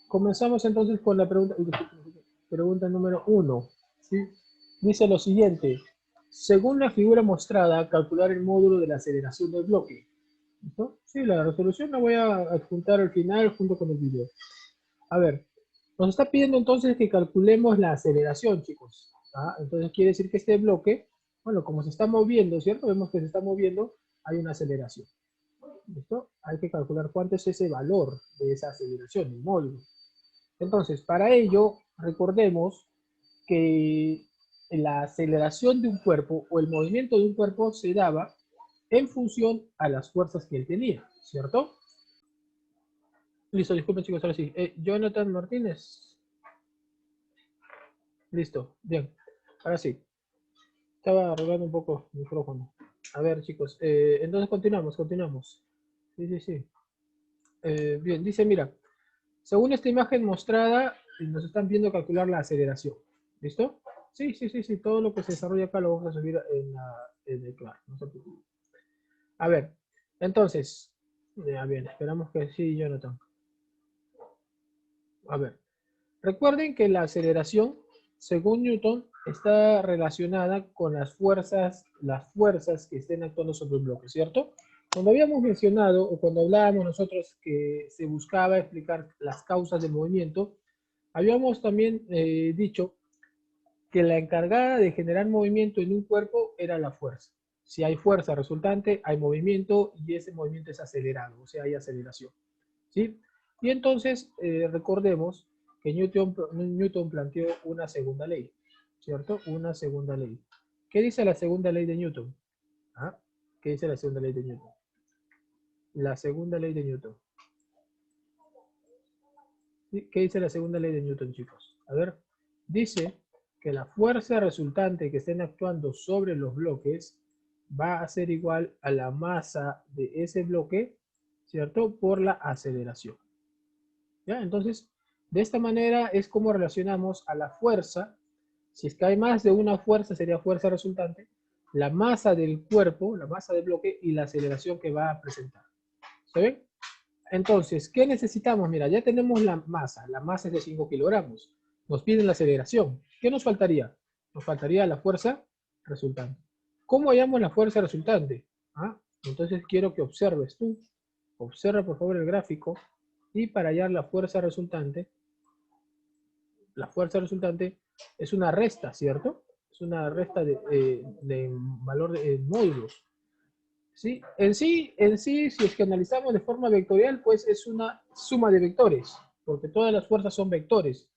Comenzamos entonces con la pregunta número 1. ¿Sí? Dice lo siguiente. Según la figura mostrada, calcular el módulo de la aceleración del bloque. ¿Listo? Sí, la resolución la voy a adjuntar al final junto con el video. A ver, nos está pidiendo entonces que calculemos la aceleración, chicos. ¿Ah? Entonces quiere decir que este bloque, bueno, como se está moviendo, ¿cierto? Vemos que se está moviendo, hay una aceleración. ¿Listo? Hay que calcular cuánto es ese valor de esa aceleración, el módulo. Entonces, para ello, recordemos que la aceleración de un cuerpo o el movimiento de un cuerpo se daba en función a las fuerzas que él tenía, ¿cierto? Listo, disculpen chicos, ahora sí. Jonathan Martínez. Listo, bien. Ahora sí. Estaba arreglando un poco el micrófono. A ver chicos, entonces continuamos. Sí, sí, sí. Bien, dice, mira, según esta imagen mostrada, nos están viendo calcular la aceleración. ¿Listo? Sí, sí, sí, sí. Todo lo que se desarrolla acá lo vamos a subir en el claro. No se preocupen. A ver, entonces, ya bien, esperamos que sí, Jonathan. A ver, recuerden que la aceleración, según Newton, está relacionada con las fuerzas que estén actuando sobre un bloque, ¿cierto? Cuando habíamos mencionado, o cuando hablábamos nosotros que se buscaba explicar las causas del movimiento, habíamos también dicho que la encargada de generar movimiento en un cuerpo era la fuerza. Si hay fuerza resultante, hay movimiento y ese movimiento es acelerado, o sea, hay aceleración. ¿Sí? Y entonces recordemos que Newton planteó una segunda ley, ¿cierto? Una segunda ley. ¿Qué dice la segunda ley de Newton? ¿Ah? ¿Qué dice la segunda ley de Newton? La segunda ley de Newton. ¿Qué dice la segunda ley de Newton, chicos? A ver, dice que la fuerza resultante que estén actuando sobre los bloques va a ser igual a la masa de ese bloque, ¿cierto? Por la aceleración. ¿Ya? Entonces, de esta manera es como relacionamos a la fuerza. Si es que hay más de una fuerza, sería fuerza resultante, la masa del cuerpo, la masa del bloque y la aceleración que va a presentar. ¿Se ven? Entonces, ¿qué necesitamos? Mira, ya tenemos la masa es de 5 kilogramos. Nos piden la aceleración. ¿Qué nos faltaría? Nos faltaría la fuerza resultante. ¿Cómo hallamos la fuerza resultante? ¿Ah? Entonces quiero que observes tú. Observa por favor el gráfico y para hallar la fuerza resultante es una resta, ¿cierto? Es una resta de valor de módulos. ¿Sí? En sí, si es que analizamos de forma vectorial, pues es una suma de vectores, porque todas las fuerzas son vectores.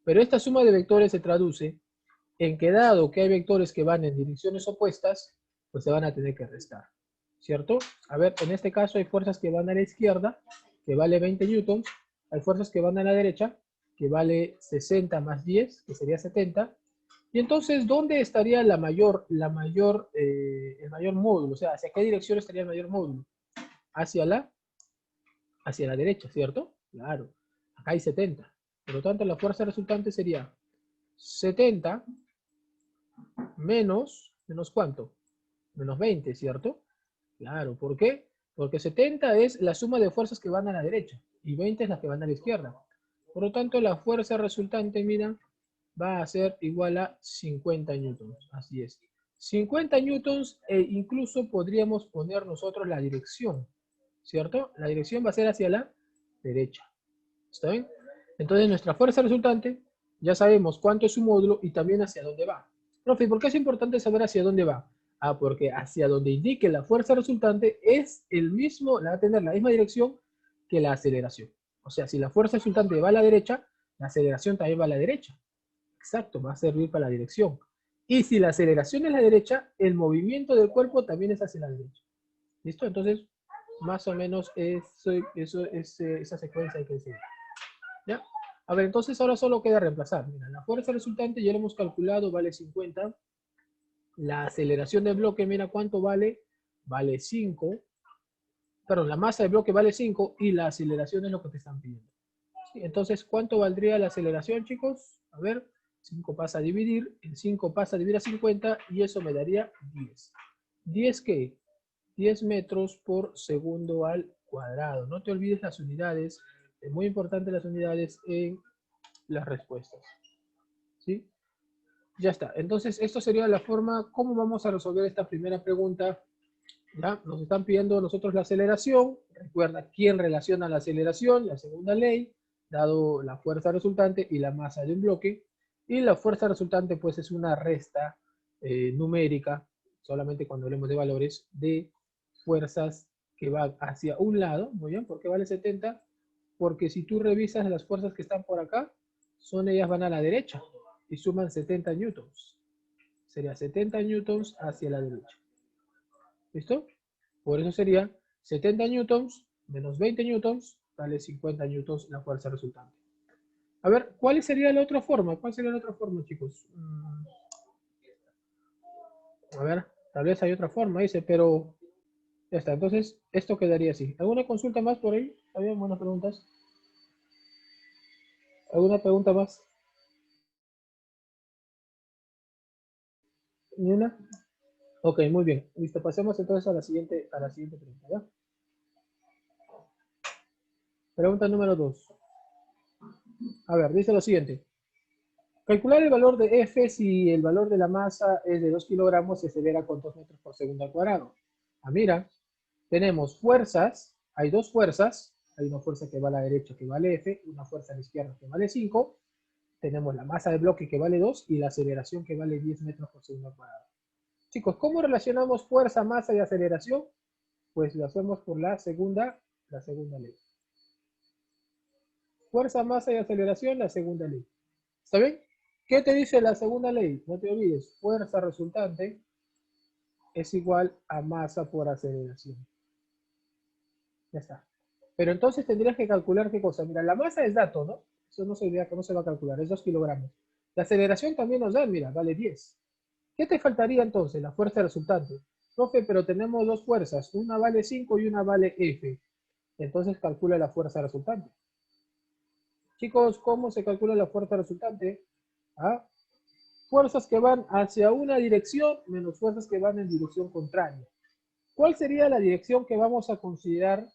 Pero esta suma de vectores se traduce en que dado que hay vectores que van en direcciones opuestas, pues se van a tener que restar, ¿cierto? A ver, en este caso hay fuerzas que van a la izquierda, que vale 20 newtons, hay fuerzas que van a la derecha, que vale 60 más 10, que sería 70, y entonces, ¿dónde estaría el mayor módulo? O sea, ¿hacia qué dirección estaría el mayor módulo? Hacia la derecha, ¿cierto? Claro, acá hay 70. Por lo tanto, la fuerza resultante sería 70 ¿menos cuánto? Menos 20, ¿cierto? Claro, ¿por qué? Porque 70 es la suma de fuerzas que van a la derecha y 20 es las que van a la izquierda. Por lo tanto, la fuerza resultante, mira, va a ser igual a 50 newtons. Así es. 50 newtons e incluso podríamos poner nosotros la dirección, ¿cierto? La dirección va a ser hacia la derecha. ¿Está bien? Entonces, nuestra fuerza resultante, ya sabemos cuánto es su módulo y también hacia dónde va. Profe, ¿por qué es importante saber hacia dónde va? Ah, porque hacia donde indique la fuerza resultante es el mismo, va a tener la misma dirección que la aceleración. O sea, si la fuerza resultante va a la derecha, la aceleración también va a la derecha. Exacto, va a servir para la dirección. Y si la aceleración es la derecha, el movimiento del cuerpo también es hacia la derecha. ¿Listo? Entonces, más o menos esa secuencia hay que seguir. ¿Ya? A ver, entonces ahora solo queda reemplazar. Mira, la fuerza resultante ya lo hemos calculado, vale 50. La aceleración del bloque, mira cuánto vale. Vale 5. Perdón, la masa del bloque vale 5 y la aceleración es lo que te están pidiendo. ¿Sí? Entonces, ¿cuánto valdría la aceleración, chicos? A ver, 5 pasa a dividir, el 5 pasa a dividir a 50 y eso me daría 10. ¿10 qué? 10 metros por segundo al cuadrado. No te olvides las unidades Es muy importante las unidades en las respuestas. ¿Sí? Ya está. Entonces, esto sería la forma, cómo vamos a resolver esta primera pregunta. ¿Ya? Nos están pidiendo nosotros la aceleración. Recuerda quién relaciona la aceleración, la segunda ley, dado la fuerza resultante y la masa de un bloque. Y la fuerza resultante, pues, es una resta numérica, solamente cuando hablemos de valores, de fuerzas que van hacia un lado. Muy bien, ¿por qué vale 70? Porque si tú revisas las fuerzas que están por acá, ellas van a la derecha y suman 70 newtons. Sería 70 newtons hacia la derecha. ¿Listo? Por eso sería 70 newtons menos 20 newtons, vale 50 newtons la fuerza resultante. A ver, ¿cuál sería la otra forma? ¿Cuál sería la otra forma, chicos? A ver, tal vez hay otra forma, dice, pero ya está. Entonces, esto quedaría así. ¿Alguna consulta más por ahí? ¿Había buenas preguntas? ¿Alguna pregunta más? ¿Ni una? Ok, muy bien. Listo, pasemos entonces a la siguiente pregunta, ¿ya? Pregunta número 2. A ver, dice lo siguiente. Calcular el valor de F si el valor de la masa es de 2 kilogramos se acelera con 2 metros por segundo al cuadrado. Ah, mira, tenemos fuerzas, hay dos fuerzas, hay una fuerza que va a la derecha que vale F, una fuerza a la izquierda que vale 5, tenemos la masa de bloque que vale 2 y la aceleración que vale 10 metros por segundo al cuadrado. Chicos, ¿cómo relacionamos fuerza, masa y aceleración? Pues lo hacemos por la segunda ley. Fuerza, masa y aceleración, la segunda ley. ¿Está bien? ¿Qué te dice la segunda ley? No te olvides, fuerza resultante es igual a masa por aceleración. Ya está. Pero entonces tendrías que calcular qué cosa. Mira, la masa es dato, ¿no? Eso no se va a calcular, es 2 kilogramos. La aceleración también nos da, mira, vale 10. ¿Qué te faltaría entonces? La fuerza resultante. Profe, pero tenemos dos fuerzas, una vale 5 y una vale F. Entonces calcula la fuerza resultante. Chicos, ¿cómo se calcula la fuerza resultante? ¿Ah? Fuerzas que van hacia una dirección menos fuerzas que van en dirección contraria. ¿Cuál sería la dirección que vamos a considerar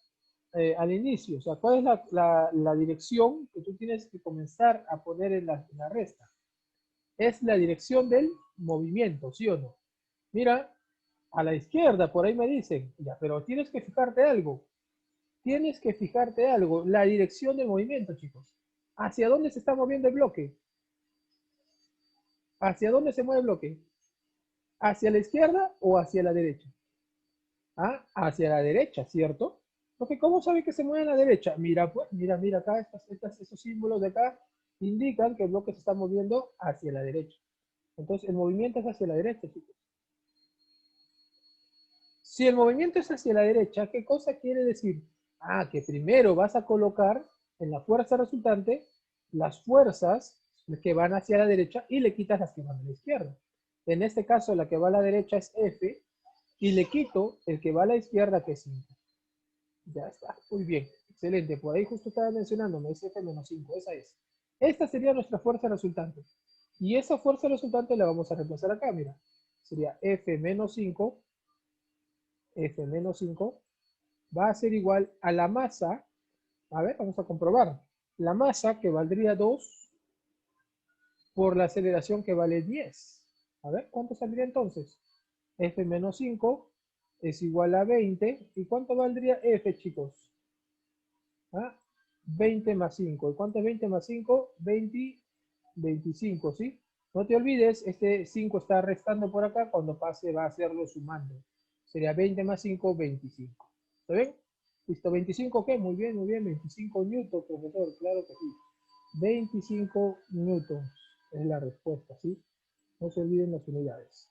al inicio? O sea, ¿cuál es la dirección que tú tienes que comenzar a poner en la resta? Es la dirección del movimiento, ¿sí o no? Mira, a la izquierda, por ahí me dicen, ya, pero tienes que fijarte algo. Tienes que fijarte algo, la dirección del movimiento, chicos. ¿Hacia dónde se está moviendo el bloque? ¿Hacia dónde se mueve el bloque? ¿Hacia la izquierda o hacia la derecha? Ah, hacia la derecha, ¿cierto? Porque ¿cómo sabe que se mueve a la derecha? Mira, pues, mira acá, esos símbolos de acá indican que el bloque se está moviendo hacia la derecha. Entonces, el movimiento es hacia la derecha, chicos. Si el movimiento es hacia la derecha, ¿qué cosa quiere decir? Ah, que primero vas a colocar en la fuerza resultante las fuerzas que van hacia la derecha y le quitas las que van a la izquierda. En este caso, la que va a la derecha es F y le quito el que va a la izquierda, que es 5. Ya está, muy bien, excelente. Por ahí justo estaba mencionando, me dice F-5, esa es. Esta sería nuestra fuerza resultante. Y esa fuerza resultante la vamos a reemplazar acá, mira. Sería F-5, F-5, va a ser igual a la masa. A ver, vamos a comprobar. La masa que valdría 2 por la aceleración que vale 10. A ver, ¿cuánto saldría entonces? F-5 es igual a 20. ¿Y cuánto valdría F, chicos? ¿Ah? 20 más 5. ¿Y cuánto es 20 más 5? 20, 25, ¿sí? No te olvides, este 5 está restando por acá, cuando pase va a hacerlo sumando. Sería 20 más 5, 25. ¿Está bien? Listo, ¿25 qué? Muy bien, 25 newtons, profesor, claro que sí. 25 newtons es la respuesta, ¿sí? No se olviden las unidades.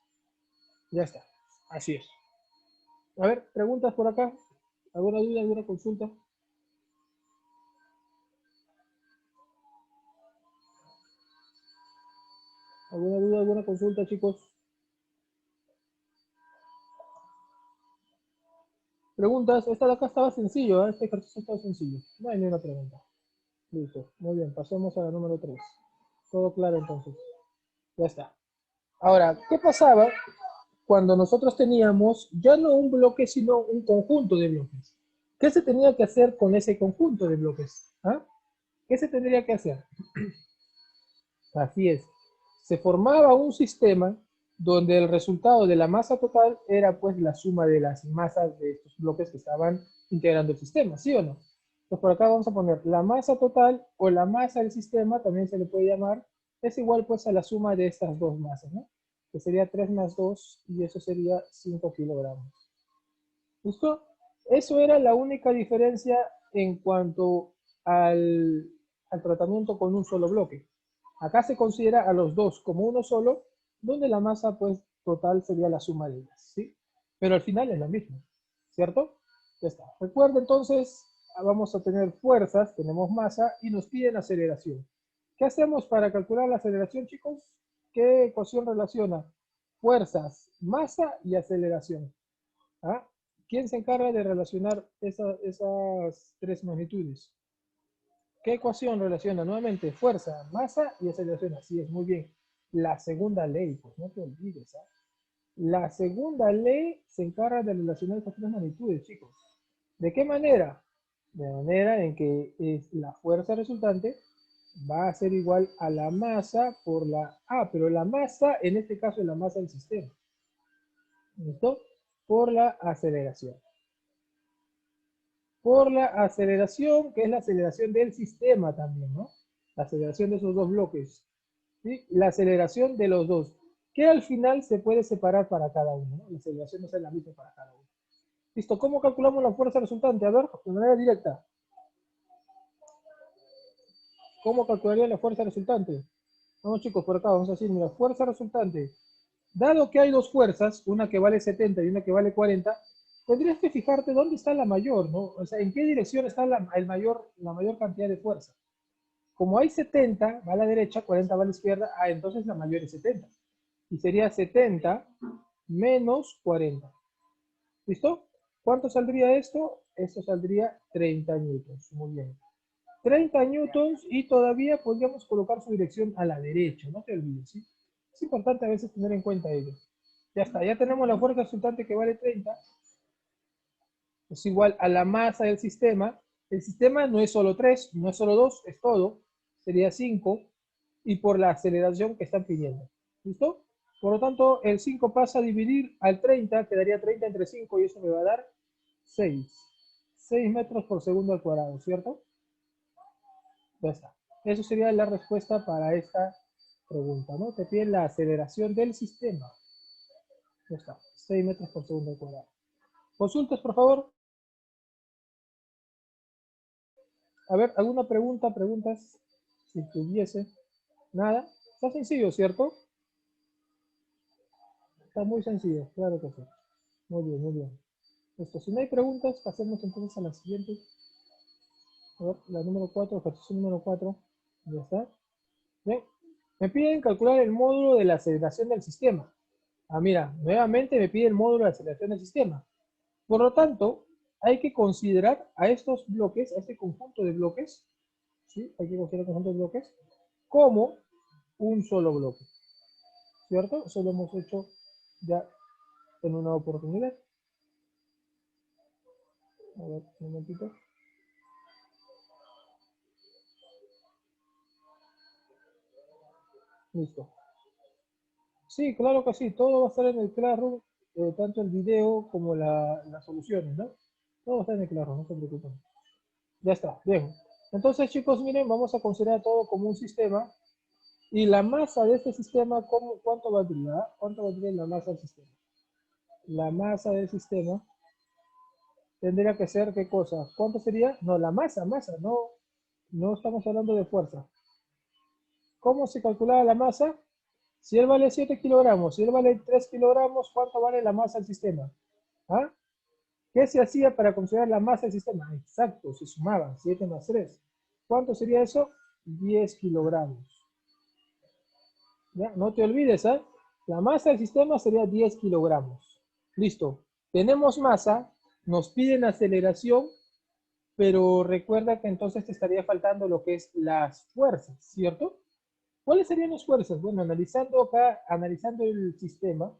Ya está, así es. A ver, preguntas por acá. ¿Alguna duda, alguna consulta? ¿Alguna duda, alguna consulta, chicos? Preguntas. Esta de acá estaba sencillo, ¿eh? Este ejercicio estaba sencillo. No hay ni una pregunta. Listo. Muy bien, pasemos a la número 3. Todo claro entonces. Ya está. Ahora, ¿qué pasaba cuando nosotros teníamos ya no un bloque, sino un conjunto de bloques? ¿Qué se tenía que hacer con ese conjunto de bloques? ¿Ah? ¿Qué se tendría que hacer? Así es. Se formaba un sistema donde el resultado de la masa total era pues la suma de las masas de estos bloques que estaban integrando el sistema, ¿sí o no? Entonces por acá vamos a poner la masa total o la masa del sistema, también se le puede llamar, es igual pues a la suma de estas dos masas, ¿no? Que sería 3 más 2 y eso sería 5 kilogramos. ¿Listo? Eso era la única diferencia en cuanto al tratamiento con un solo bloque. Acá se considera a los dos como uno solo, donde la masa pues total sería la suma de ellas, ¿sí? Pero al final es lo mismo, ¿cierto? Ya está. Recuerda entonces, vamos a tener fuerzas, tenemos masa y nos piden aceleración. ¿Qué hacemos para calcular la aceleración, chicos? ¿Qué ecuación relaciona? Fuerzas, masa y aceleración. ¿Ah? ¿Quién se encarga de relacionar esas tres magnitudes? ¿Qué ecuación relaciona nuevamente fuerza, masa y aceleración? Así es, muy bien. La segunda ley, pues no te olvides. ¿Ah? La segunda ley se encarga de relacionar estas tres magnitudes, chicos. ¿De qué manera? De manera en que la fuerza resultante va a ser igual a la masa por la A, pero la masa, en este caso, es la masa del sistema. ¿Listo? Por la aceleración. Por la aceleración, que es la aceleración del sistema también, ¿no? La aceleración de esos dos bloques, ¿sí? La aceleración de los dos, que al final se puede separar para cada uno, ¿no? La aceleración no es la misma para cada uno. Listo, ¿cómo calculamos la fuerza resultante? A ver, de manera directa. ¿Cómo calcularía la fuerza resultante? Vamos chicos, por acá vamos a decir, mira, fuerza resultante. Dado que hay dos fuerzas, una que vale 70 y una que vale 40, tendrías que fijarte dónde está la mayor, ¿no? O sea, en qué dirección está la mayor cantidad de fuerza. Como hay 70, va a la derecha, 40 va a la izquierda, entonces la mayor es 70. Y sería 70 menos 40. ¿Listo? ¿Cuánto saldría esto? Esto saldría 30 newtons. Muy bien. 30 newtons y todavía podríamos colocar su dirección a la derecha, no te olvides, ¿sí? Es importante a veces tener en cuenta ello. Ya está, ya tenemos la fuerza resultante que vale 30, es igual a la masa del sistema. El sistema no es solo 3, no es solo 2, es todo, sería 5, y por la aceleración que están pidiendo. ¿Listo? Por lo tanto, el 5 pasa a dividir al 30, quedaría 30 entre 5 y eso me va a dar 6. 6 metros por segundo al cuadrado, ¿cierto? Ya está. Eso sería la respuesta para esta pregunta, ¿no? Te piden la aceleración del sistema. Ya está. 6 metros por segundo al cuadrado. Consultas, por favor. A ver, ¿alguna pregunta? Preguntas, si tuviese. Nada. Está sencillo, ¿cierto? Está muy sencillo, claro que sí. Muy bien, muy bien. Listo. Si no hay preguntas, pasemos entonces a la siguiente. A ver, la número 4, ejercicio número 4. Ya está. Bien. Me piden calcular el módulo de la aceleración del sistema. Mira, nuevamente me pide el módulo de aceleración del sistema. Por lo tanto, hay que considerar a estos bloques, a este conjunto de bloques, ¿sí? Hay que considerar el conjunto de bloques como un solo bloque, ¿cierto? Eso lo hemos hecho ya en una oportunidad. A ver, un momentito. Listo. Sí, claro que sí, todo va a estar en el Classroom, tanto el video como las soluciones, ¿no? Todo va a estar en el Classroom, no se preocupen. Ya está, bien. Entonces, chicos, miren, vamos a considerar todo como un sistema. Y la masa de este sistema, ¿cuánto valdría? ¿Cuánto valdría la masa del sistema? La masa del sistema tendría que ser, ¿qué cosa? ¿Cuánto sería? No, la masa, no, no estamos hablando de fuerza. ¿Cómo se calculaba la masa? Si él vale 7 kilogramos, si él vale 3 kilogramos, ¿cuánto vale la masa del sistema? ¿Ah? ¿Qué se hacía para considerar la masa del sistema? Exacto, se sumaban 7 más 3. ¿Cuánto sería eso? 10 kilogramos. ¿Ya? No te olvides, ¿eh? La masa del sistema sería 10 kilogramos. Listo. Tenemos masa, nos piden aceleración, pero recuerda que entonces te estaría faltando lo que es las fuerzas, ¿cierto? ¿Cuáles serían las fuerzas? Bueno, analizando acá, analizando el sistema,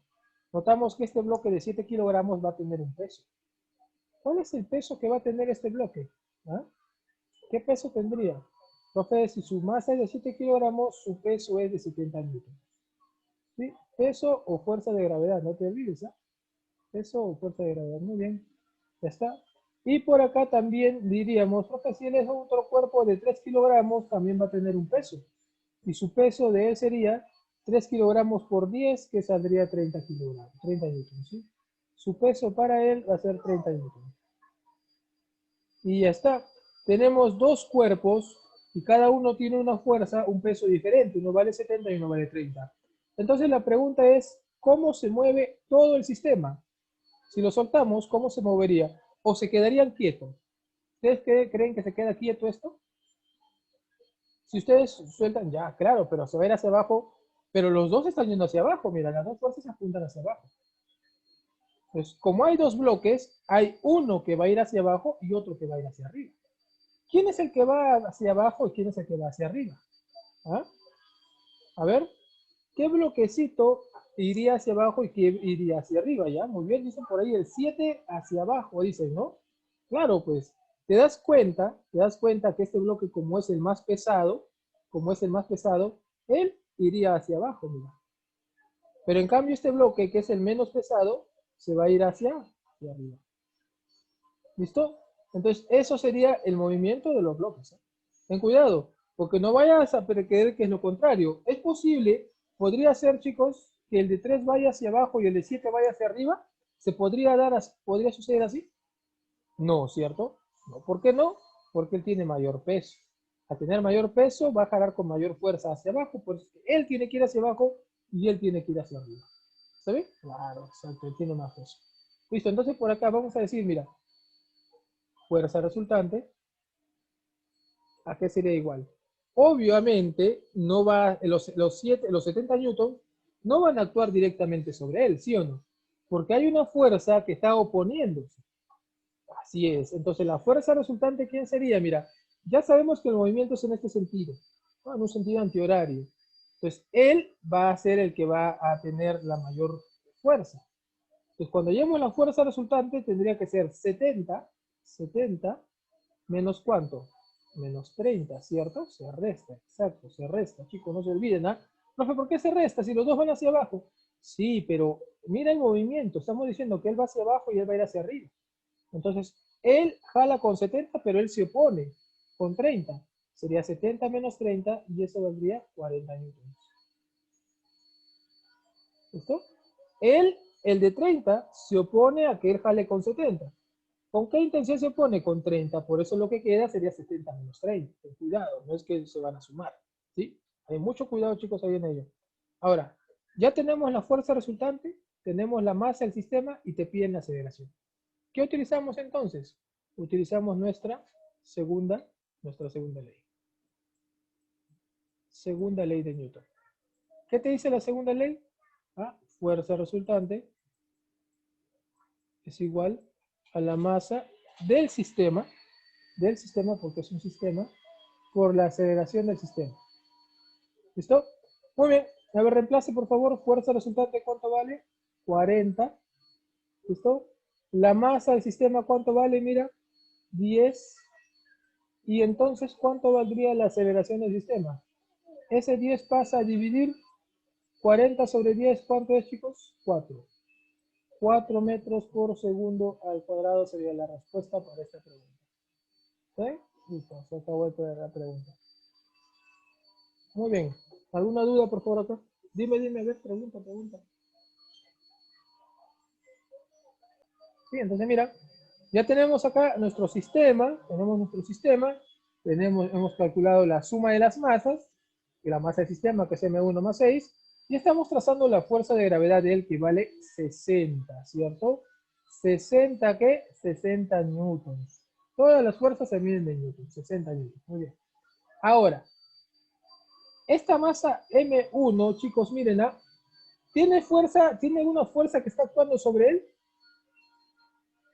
notamos que este bloque de 7 kilogramos va a tener un peso. ¿Cuál es el peso que va a tener este bloque? ¿Ah? ¿Qué peso tendría? Profe, si su masa es de 7 kilogramos, su peso es de 70 newtons. ¿Sí? Peso o fuerza de gravedad, no te olvides, ¿ah? Peso o fuerza de gravedad, muy bien. Ya está. Y por acá también diríamos, profe, si él es otro cuerpo de 3 kilogramos, también va a tener un peso. Y su peso de él sería 3 kilogramos por 10, que saldría 30 kilogramos, 30 newtons, ¿sí? Su peso para él va a ser 30 newtons. Y ya está. Tenemos dos cuerpos y cada uno tiene una fuerza, un peso diferente. Uno vale 70 y uno vale 30. Entonces la pregunta es, ¿cómo se mueve todo el sistema? Si lo soltamos, ¿cómo se movería? ¿O se quedarían quietos? ¿Ustedes creen que se queda quieto esto? Si ustedes sueltan, ya, claro, pero se va a ir hacia abajo, pero los dos están yendo hacia abajo. Mira, las dos fuerzas apuntan hacia abajo. Entonces, como hay dos bloques, hay uno que va a ir hacia abajo y otro que va a ir hacia arriba. ¿Quién es el que va hacia abajo y quién es el que va hacia arriba? ¿Ah? A ver, ¿qué bloquecito iría hacia abajo y qué iría hacia arriba? Ya, muy bien, dicen por ahí el 7 hacia abajo, dicen, ¿no? Claro, pues, te das cuenta que este bloque, como es el más pesado, él iría hacia abajo, mira. Pero en cambio este bloque, que es el menos pesado, se va a ir hacia arriba. ¿Listo? Entonces, eso sería el movimiento de los bloques, ¿eh? Ten cuidado, porque no vayas a creer que es lo contrario. Es posible, podría ser, chicos, que el de 3 vaya hacia abajo y el de 7 vaya hacia arriba. ¿Se podría dar, podría suceder así? No, ¿cierto? No, ¿por qué no? Porque él tiene mayor peso. Al tener mayor peso, va a jalar con mayor fuerza hacia abajo, pues él tiene que ir hacia abajo y él tiene que ir hacia arriba. ¿Está bien? Claro, exacto, él tiene más peso. Listo, entonces por acá vamos a decir, mira, fuerza resultante, ¿a qué sería igual? Obviamente, no va, los 70 newtons no van a actuar directamente sobre él, ¿sí o no? Porque hay una fuerza que está oponiéndose. Así es. Entonces, la fuerza resultante, ¿quién sería? Mira, ya sabemos que el movimiento es en este sentido, ¿no? En un sentido antihorario. Entonces, él va a ser el que va a tener la mayor fuerza. Entonces, cuando llevemos la fuerza resultante, tendría que ser 70 menos ¿cuánto? Menos 30, ¿cierto? Se resta, exacto, se resta. Chicos, no se olviden, ¿ah? Profe, ¿por qué se resta si los dos van hacia abajo? Sí, pero mira el movimiento. Estamos diciendo que él va hacia abajo y él va a ir hacia arriba. Entonces, él jala con 70, pero él se opone con 30. Sería 70 menos 30 y eso valdría 40 newtons. ¿Listo? Él, el de 30, se opone a que él jale con 70. ¿Con qué intención se opone? Con 30. Por eso lo que queda sería 70 menos 30. Ten cuidado, no es que se van a sumar. ¿Sí? Hay mucho cuidado, chicos, ahí en ello. Ahora, ya tenemos la fuerza resultante, tenemos la masa del sistema y te piden la aceleración. ¿Qué utilizamos entonces? Utilizamos nuestra segunda ley. Segunda ley de Newton. ¿Qué te dice la segunda ley? Ah, fuerza resultante es igual a la masa del sistema porque es un sistema, por la aceleración del sistema. ¿Listo? Muy bien. A ver, reemplace por favor, fuerza resultante, ¿cuánto vale? 40. ¿Listo? La masa del sistema, ¿cuánto vale? Mira, 10. Y entonces, ¿cuánto valdría la aceleración del sistema? Ese 10 pasa a dividir 40 sobre 10, ¿cuánto es, chicos? 4. 4 metros por segundo al cuadrado sería la respuesta para esta pregunta. ¿Sí? Listo, se acabó la pregunta. Muy bien. ¿Alguna duda, por favor, acá? Dime, a ver, pregunta. Sí, entonces mira, ya tenemos acá nuestro sistema, hemos calculado la suma de las masas, y la masa del sistema, que es M1 más 6, y estamos trazando la fuerza de gravedad de él, que vale 60, ¿cierto? 60, ¿qué? 60 newtons. Todas las fuerzas se miden de newtons, 60 newtons, muy bien. Ahora, esta masa M1, chicos, miren, ¿ah? ¿Tiene una fuerza que está actuando sobre él?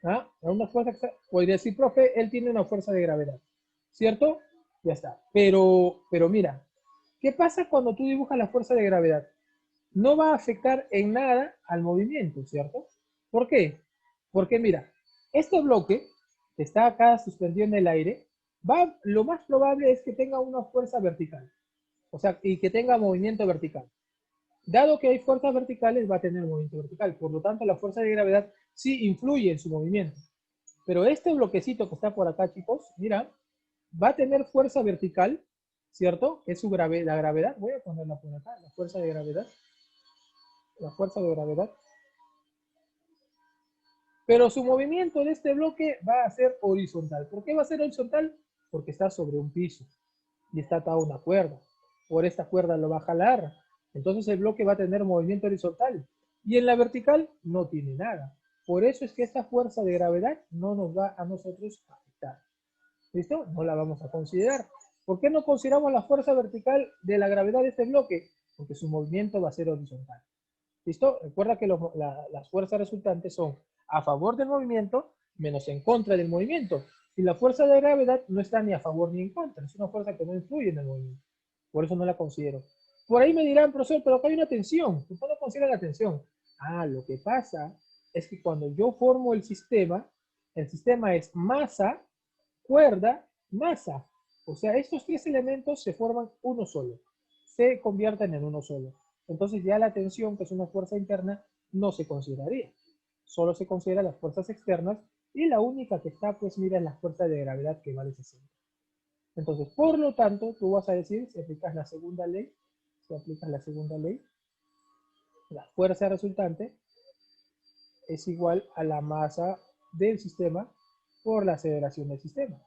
¿Ah? Una fuerza que está, podría decir, profe, él tiene una fuerza de gravedad, ¿cierto? Ya está. Pero mira, ¿qué pasa cuando tú dibujas la fuerza de gravedad? No va a afectar en nada al movimiento, ¿cierto? ¿Por qué? Porque mira, este bloque que está acá suspendido en el aire, lo más probable es que tenga una fuerza vertical, o sea, y que tenga movimiento vertical. Dado que hay fuerzas verticales, va a tener movimiento vertical. Por lo tanto, la fuerza de gravedad sí influye en su movimiento. Pero este bloquecito que está por acá, chicos, mira, va a tener fuerza vertical, ¿cierto? Es la gravedad. Voy a ponerla por acá, la fuerza de gravedad. La fuerza de gravedad. Pero su movimiento de este bloque va a ser horizontal. ¿Por qué va a ser horizontal? Porque está sobre un piso y está atado a una cuerda. Por esta cuerda lo va a jalar. Entonces el bloque va a tener movimiento horizontal. Y en la vertical no tiene nada. Por eso es que esta fuerza de gravedad no nos va a nosotros afectar. ¿Listo? No la vamos a considerar. ¿Por qué no consideramos la fuerza vertical de la gravedad de este bloque? Porque su movimiento va a ser horizontal. ¿Listo? Recuerda que las fuerzas resultantes son a favor del movimiento menos en contra del movimiento. Y la fuerza de gravedad no está ni a favor ni en contra. Es una fuerza que no influye en el movimiento. Por eso no la considero. Por ahí me dirán, profesor, pero acá hay una tensión. ¿Por qué no considera la tensión? Ah, lo que pasa es que cuando yo formo el sistema es masa, cuerda, masa. O sea, estos tres elementos se forman uno solo. Se convierten en uno solo. Entonces ya la tensión, que es una fuerza interna, no se consideraría. Solo se considera las fuerzas externas y la única que está, pues mira, es la fuerza de gravedad que vale 60. Entonces, por lo tanto, tú vas a decir, si aplicas la segunda ley, la fuerza resultante es igual a la masa del sistema por la aceleración del sistema.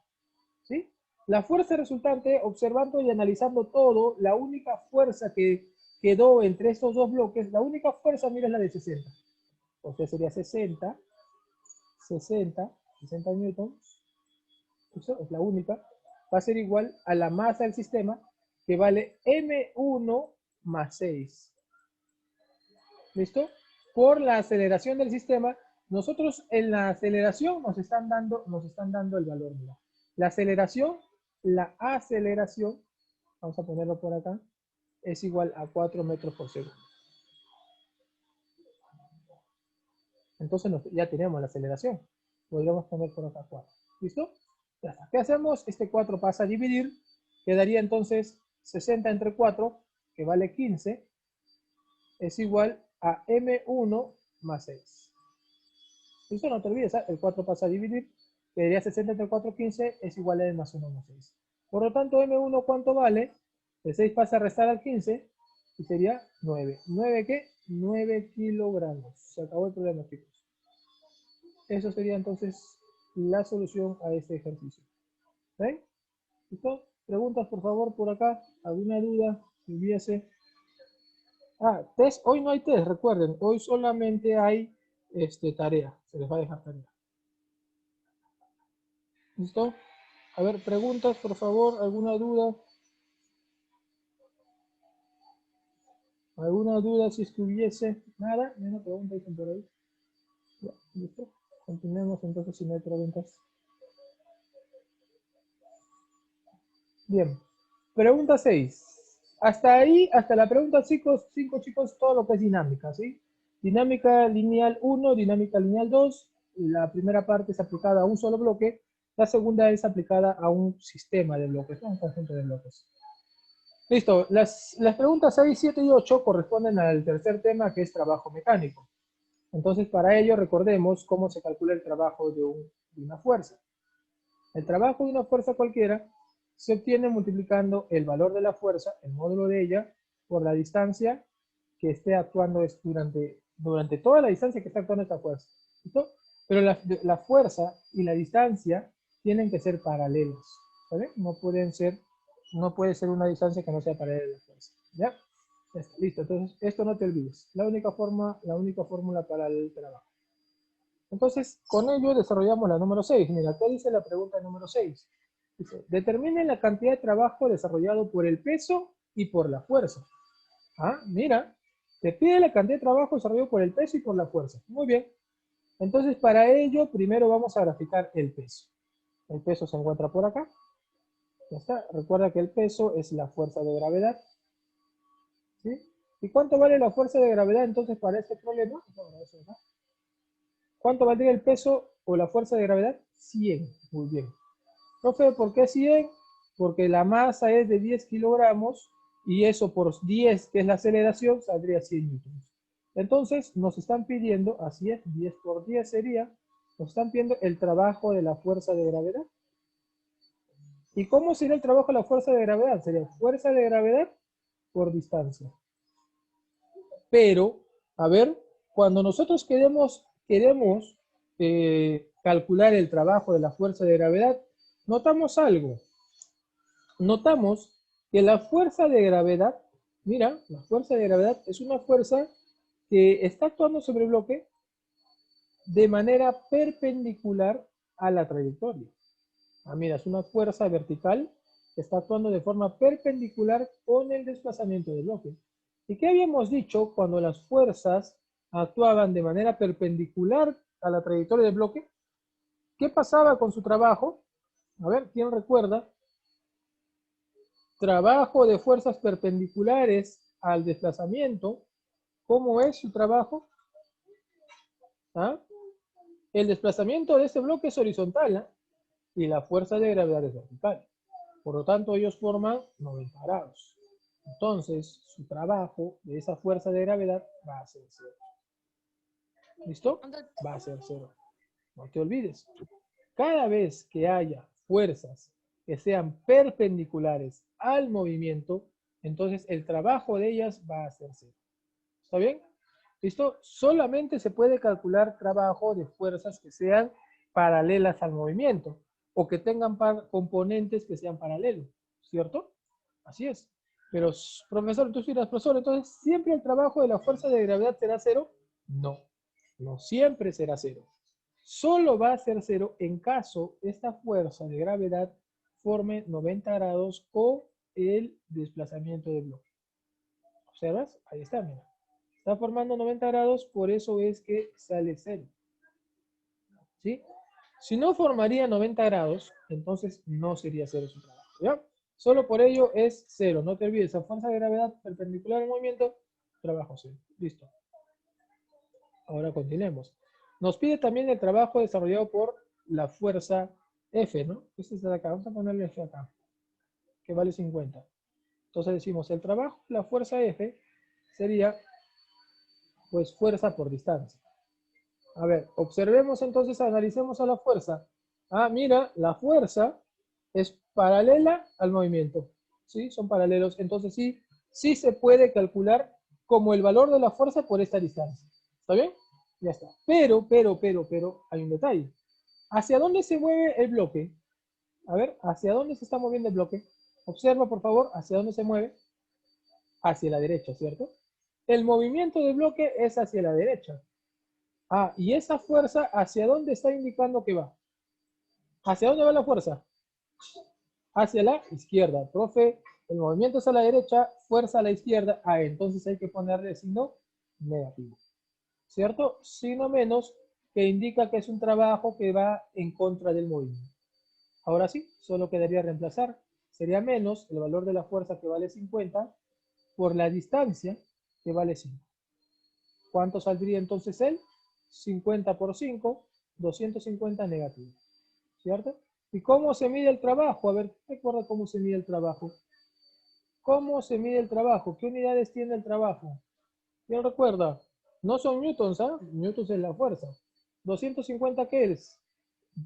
¿Sí? La fuerza resultante, observando y analizando todo, la única fuerza que quedó entre estos dos bloques, la única fuerza, mira, es la de 60. O sea, sería 60 newtons. Eso es la única. Va a ser igual a la masa del sistema, que vale M1 más 6. ¿Listo? Por la aceleración del sistema, nosotros en la aceleración nos están dando el valor. Mira. La aceleración, vamos a ponerlo por acá, es igual a 4 metros por segundo. Entonces ya tenemos la aceleración. Podríamos poner por acá 4. ¿Listo? Ya está. ¿Qué hacemos? Este 4 pasa a dividir. Quedaría entonces 60 entre 4, que vale 15, es igual a M1 más 6. ¿Listo? No te olvides, el 4 pasa a dividir. Quedaría 60 entre 4, 15, es igual a M más 1 más 6. Por lo tanto, M1, ¿cuánto vale? El 6 pasa a restar al 15 y sería 9. ¿9 qué? 9 kilogramos. Se acabó el problema, chicos. Eso sería entonces la solución a este ejercicio. ¿Ven? ¿Listo? Preguntas, por favor, por acá. ¿Alguna duda que hubiese? Test. Hoy no hay test, recuerden. Hoy solamente hay tarea. Se les va a dejar tarea. ¿Listo? A ver, preguntas, por favor. ¿Alguna duda? ¿Alguna duda si es que hubiese? Nada. Una pregunta dicen por ahí. Ya, ¿listo? Continuemos entonces si no hay preguntas. Bien. Pregunta 6. Hasta ahí, hasta la pregunta 5, chicos, todo lo que es dinámica, ¿sí? Dinámica lineal 1, dinámica lineal 2. La primera parte es aplicada a un solo bloque. La segunda es aplicada a un sistema de bloques, ¿no? Un conjunto de bloques. Listo. Las preguntas 6, 7 y 8 corresponden al tercer tema, que es trabajo mecánico. Entonces, para ello, recordemos cómo se calcula el trabajo de una fuerza. El trabajo de una fuerza cualquiera se obtiene multiplicando el valor de la fuerza, el módulo de ella, por la distancia que esté actuando durante toda la distancia que está actuando esta fuerza. ¿Listo? Pero la fuerza y la distancia tienen que ser paralelas. ¿Vale? No puede ser una distancia que no sea paralela a la fuerza. ¿Ya? Listo, entonces esto no te olvides. La única fórmula para el trabajo. Entonces, con ello desarrollamos la número 6. Mira, ¿qué dice la pregunta número 6? Dice, determine la cantidad de trabajo desarrollado por el peso y por la fuerza. Mira, te pide la cantidad de trabajo desarrollado por el peso y por la fuerza. Muy bien. Entonces, para ello, primero vamos a graficar el peso. El peso se encuentra por acá. Ya está. Recuerda que el peso es la fuerza de gravedad. ¿Sí? ¿Y cuánto vale la fuerza de gravedad entonces para este problema? ¿Cuánto valdría el peso o la fuerza de gravedad? 100. Muy bien. Profe, ¿por qué 100? Porque la masa es de 10 kilogramos y eso por 10, que es la aceleración, saldría 100 newtons. Entonces, nos están pidiendo, así es, 10 por 10 sería, nos están pidiendo el trabajo de la fuerza de gravedad. ¿Y cómo sería el trabajo de la fuerza de gravedad? Sería fuerza de gravedad por distancia. Pero, a ver, cuando nosotros queremos calcular el trabajo de la fuerza de gravedad, notamos algo. Notamos que la fuerza de gravedad, mira, la fuerza de gravedad es una fuerza que está actuando sobre el bloque de manera perpendicular a la trayectoria. Ah, mira, es una fuerza vertical que está actuando de forma perpendicular con el desplazamiento del bloque. ¿Y qué habíamos dicho cuando las fuerzas actuaban de manera perpendicular a la trayectoria del bloque? ¿Qué pasaba con su trabajo? A ver, ¿quién recuerda? Trabajo de fuerzas perpendiculares al desplazamiento. ¿Cómo es su trabajo? ¿Ah? El desplazamiento de este bloque es horizontal, ¿eh? Y la fuerza de gravedad es vertical. Por lo tanto, ellos forman 90 grados. Entonces, su trabajo de esa fuerza de gravedad va a ser 0. ¿Listo? Va a ser 0. No te olvides. Cada vez que haya fuerzas que sean perpendiculares al movimiento, entonces el trabajo de ellas va a ser 0. ¿Está bien? ¿Listo? Solamente se puede calcular trabajo de fuerzas que sean paralelas al movimiento o que tengan componentes que sean paralelos, ¿cierto? Así es. Pero, profesor, tú dirás, profesor, entonces, ¿siempre el trabajo de la fuerza de gravedad será 0? No, no siempre será 0. Solo va a ser 0 en caso esta fuerza de gravedad forme 90 grados con el desplazamiento del bloque. ¿Observas? Ahí está, mira. Está formando 90 grados, por eso es que sale 0. ¿Sí? Si no formaría 90 grados, entonces no sería 0 su trabajo. ¿Ya? Solo por ello es 0. No te olvides, a fuerza de gravedad perpendicular al movimiento, trabajo 0. Listo. Ahora continuemos. Nos pide también el trabajo desarrollado por la fuerza F, ¿no? Este es de acá. Vamos a ponerle F acá, que vale 50. Entonces decimos, el trabajo, la fuerza F, sería, pues, fuerza por distancia. A ver, observemos entonces, analicemos a la fuerza. Ah, mira, la fuerza es paralela al movimiento. ¿Sí? Son paralelos. Entonces sí se puede calcular como el valor de la fuerza por esta distancia. ¿Está bien? Ya está. Pero, hay un detalle. ¿Hacia dónde se mueve el bloque? A ver, ¿hacia dónde se está moviendo el bloque? Observa, por favor, ¿hacia dónde se mueve? Hacia la derecha, ¿cierto? El movimiento del bloque es hacia la derecha. Ah, y esa fuerza, ¿hacia dónde está indicando que va? ¿Hacia dónde va la fuerza? Hacia la izquierda. Profe, el movimiento es a la derecha, fuerza a la izquierda. Ah, entonces hay que ponerle el signo negativo. ¿Cierto? Signo menos, que indica que es un trabajo que va en contra del movimiento. Ahora sí, solo quedaría reemplazar. Sería menos el valor de la fuerza, que vale 50, por la distancia, que vale 5. ¿Cuánto saldría entonces él? 50 por 5, 250 negativo. ¿Cierto? ¿Y cómo se mide el trabajo? A ver, recuerda cómo se mide el trabajo. ¿Cómo se mide el trabajo? ¿Qué unidades tiene el trabajo? ¿Quién recuerda? No son newtons, ¿ah? Newtons es la fuerza. 250, ¿qué es?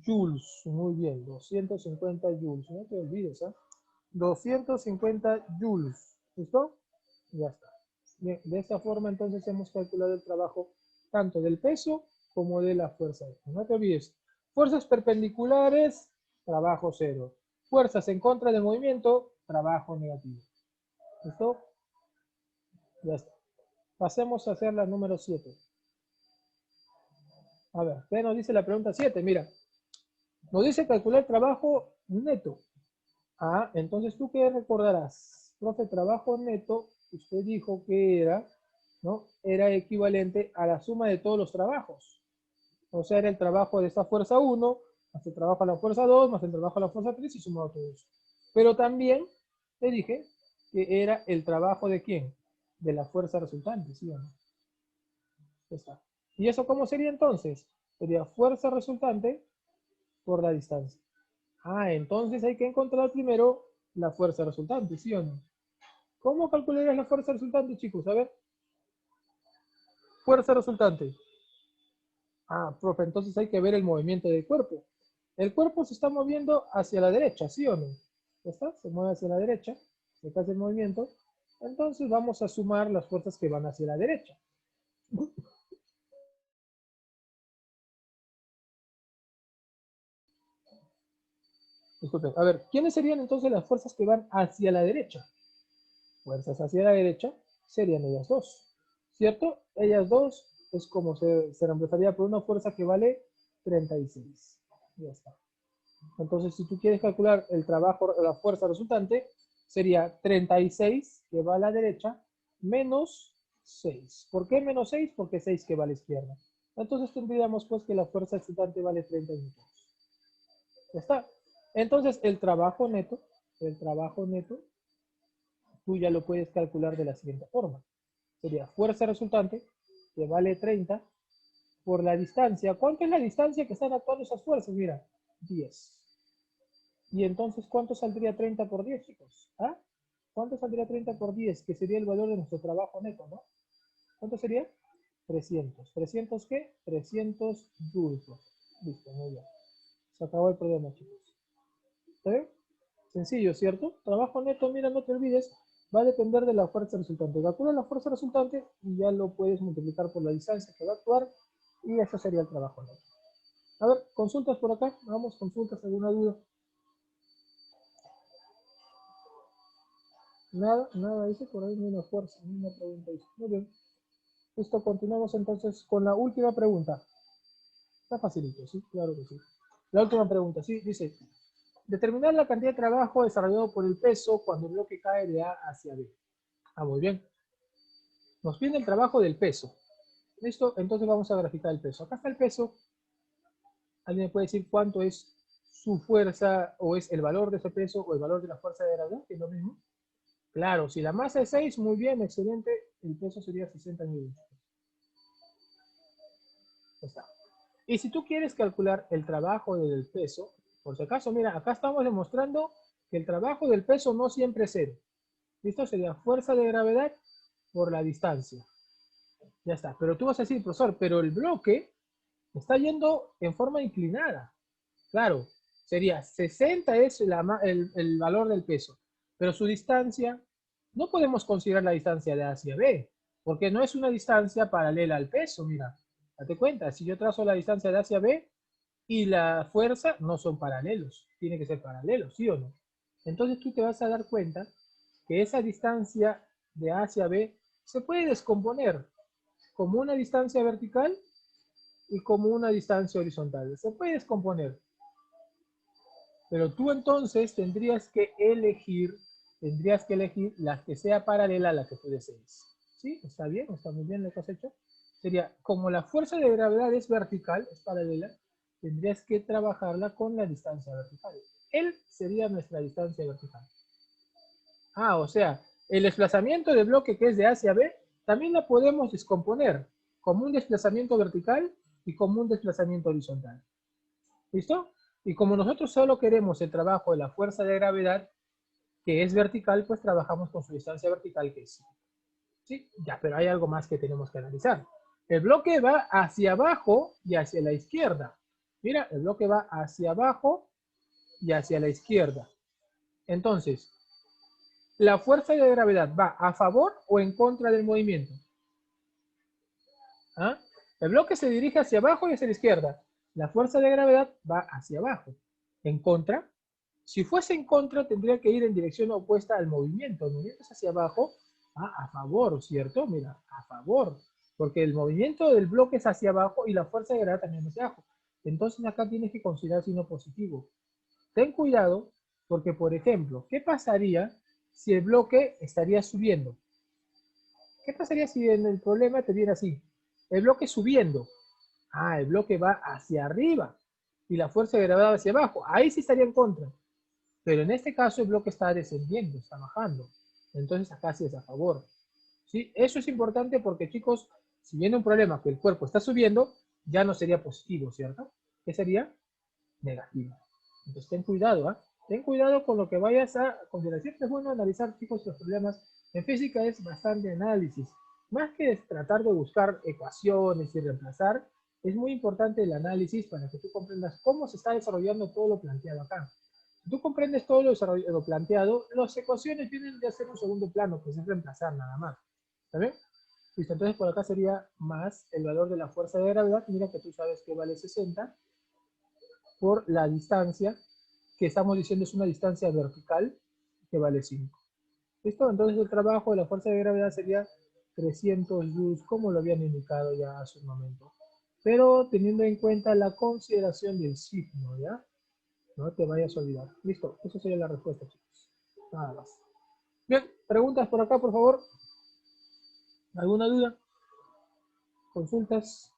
Joules. Muy bien, 250 joules. No te olvides, ¿ah? 250 joules. ¿Listo? Ya está. Bien, de esta forma entonces hemos calculado el trabajo tanto del peso como de la fuerza. No te olvides. Fuerzas perpendiculares, trabajo 0. Fuerzas en contra del movimiento, trabajo negativo. ¿Listo? Ya está. Pasemos a hacer la número 7. A ver, ¿qué nos dice la pregunta 7? Mira, nos dice calcular trabajo neto. Ah, entonces tú qué recordarás. Profe, trabajo neto, usted dijo que era, ¿no? Era equivalente a la suma de todos los trabajos. O sea, era el trabajo de esta fuerza 1, más el trabajo de la fuerza 2, más el trabajo de la fuerza 3 y sumado todos. Pero también te dije que era el trabajo de quién? De la fuerza resultante, ¿sí o no? Ya está. ¿Y eso cómo sería entonces? Sería fuerza resultante por la distancia. Ah, entonces hay que encontrar primero la fuerza resultante, ¿sí o no? ¿Cómo calcularías la fuerza resultante, chicos? A ver, fuerza resultante. Ah, profe, entonces hay que ver el movimiento del cuerpo. El cuerpo se está moviendo hacia la derecha, ¿sí o no? ¿Ya está? Se mueve hacia la derecha, se hace el movimiento. Entonces vamos a sumar las fuerzas que van hacia la derecha. Disculpen, a ver, ¿quiénes serían entonces las fuerzas que van hacia la derecha? Fuerzas hacia la derecha serían ellas dos, ¿cierto? Ellas dos es como se reemplazaría por una fuerza que vale 36. Ya está. Entonces, si tú quieres calcular el trabajo, la fuerza resultante, sería 36 que va a la derecha menos 6. ¿Por qué menos 6? Porque 6 que va a la izquierda. Entonces tendríamos pues que la fuerza resultante vale 32. Ya está. Entonces el trabajo neto, tú ya lo puedes calcular de la siguiente forma. Sería fuerza resultante que vale 30 por la distancia. ¿Cuánto es la distancia que están actuando esas fuerzas? Mira, 10. Y entonces, ¿cuánto saldría 30 por 10, chicos? ¿Ah? ¿Cuánto saldría 30 por 10? Que sería el valor de nuestro trabajo neto, ¿no? ¿Cuánto sería? 300. ¿300 qué? 300 joules. Listo, muy bien. Se acabó el problema, chicos. ¿Está bien? Sencillo, ¿cierto? Trabajo neto, mira, no te olvides, va a depender de la fuerza resultante. Calcula la fuerza resultante y ya lo puedes multiplicar por la distancia que va a actuar y eso sería el trabajo neto. A ver, consultas por acá. Vamos, consultas, alguna duda. Nada, nada, dice por ahí ni una fuerza, ni una pregunta dice. Muy bien. Listo, continuamos entonces con la última pregunta. Está facilito, ¿sí? Claro que sí. La última pregunta, sí, dice, determinar la cantidad de trabajo desarrollado por el peso cuando el bloque cae de A hacia B. Ah, muy bien. Nos viene el trabajo del peso. ¿Listo? Entonces vamos a graficar el peso. Acá está el peso. ¿Alguien me puede decir cuánto es su fuerza o es el valor de ese peso o el valor de la fuerza de gravedad? Que es lo mismo. Claro, si la masa es 6, muy bien, excelente. El peso sería 60 newtons. Ya está. Y si tú quieres calcular el trabajo del peso, por si acaso, mira, acá estamos demostrando que el trabajo del peso no siempre es cero. ¿Listo? Sería fuerza de gravedad por la distancia. Ya está. Pero tú vas a decir, profesor, pero el bloque está yendo en forma inclinada. Claro, sería 60 es el valor del peso, pero su distancia, no podemos considerar la distancia de A hacia B, porque no es una distancia paralela al peso, mira, date cuenta, si yo trazo la distancia de A hacia B y la fuerza no son paralelos, tiene que ser paralelos, ¿sí o no? Entonces tú te vas a dar cuenta que esa distancia de A hacia B se puede descomponer como una distancia vertical y como una distancia horizontal. Se puede descomponer. Pero tú entonces tendrías que elegir la que sea paralela a la que tú desees. ¿Sí? ¿Está bien? ¿Está muy bien lo que has hecho? Sería, como la fuerza de gravedad es vertical, es paralela, tendrías que trabajarla con la distancia vertical. Él sería nuestra distancia vertical. Ah, o sea, el desplazamiento de bloque que es de A hacia B, también la podemos descomponer como un desplazamiento vertical y como un desplazamiento horizontal. ¿Listo? Y como nosotros solo queremos el trabajo de la fuerza de gravedad, que es vertical, pues trabajamos con su distancia vertical, que es 5. ¿Sí? Ya, pero hay algo más que tenemos que analizar. El bloque va hacia abajo y hacia la izquierda. Mira, el bloque va hacia abajo y hacia la izquierda. Entonces, ¿la fuerza de gravedad va a favor o en contra del movimiento? ¿Ah? El bloque se dirige hacia abajo y hacia la izquierda. La fuerza de gravedad va hacia abajo. En contra. Si fuese en contra, tendría que ir en dirección opuesta al movimiento. El movimiento es hacia abajo, a favor, ¿cierto? Mira, a favor. Porque el movimiento del bloque es hacia abajo y la fuerza de gravedad también es hacia abajo. Entonces acá tienes que considerar signo positivo. Ten cuidado porque, por ejemplo, ¿qué pasaría si el bloque estaría subiendo? ¿Qué pasaría si en el problema te viene así? El bloque subiendo. Ah, el bloque va hacia arriba y la fuerza de gravedad hacia abajo. Ahí sí estaría en contra. Pero en este caso el bloque está descendiendo, está bajando. Entonces acá sí es a favor. ¿Sí? Eso es importante porque, chicos, si viene un problema que el cuerpo está subiendo, ya no sería positivo, ¿cierto? ¿Qué sería? Negativo. Entonces ten cuidado, ¿ah? Ten cuidado con lo que vayas a considerar. Siempre es bueno analizar, chicos, los problemas. En física es bastante análisis. Más que tratar de buscar ecuaciones y reemplazar, es muy importante el análisis para que tú comprendas cómo se está desarrollando todo lo planteado acá. Si tú comprendes todo lo planteado, las ecuaciones vienen de hacer un segundo plano, pues es reemplazar nada más. ¿Está bien? Listo, entonces por acá sería más el valor de la fuerza de gravedad. Mira que tú sabes que vale 60 por la distancia que estamos diciendo es una distancia vertical que vale 5. ¿Listo? Entonces el trabajo de la fuerza de gravedad sería 300 joules, como lo habían indicado ya hace un momento. Pero teniendo en cuenta la consideración del signo, ¿ya? No te vayas a olvidar. Listo, esa sería la respuesta, chicos. Nada más. Bien, preguntas por acá, por favor. ¿Alguna duda? ¿Consultas?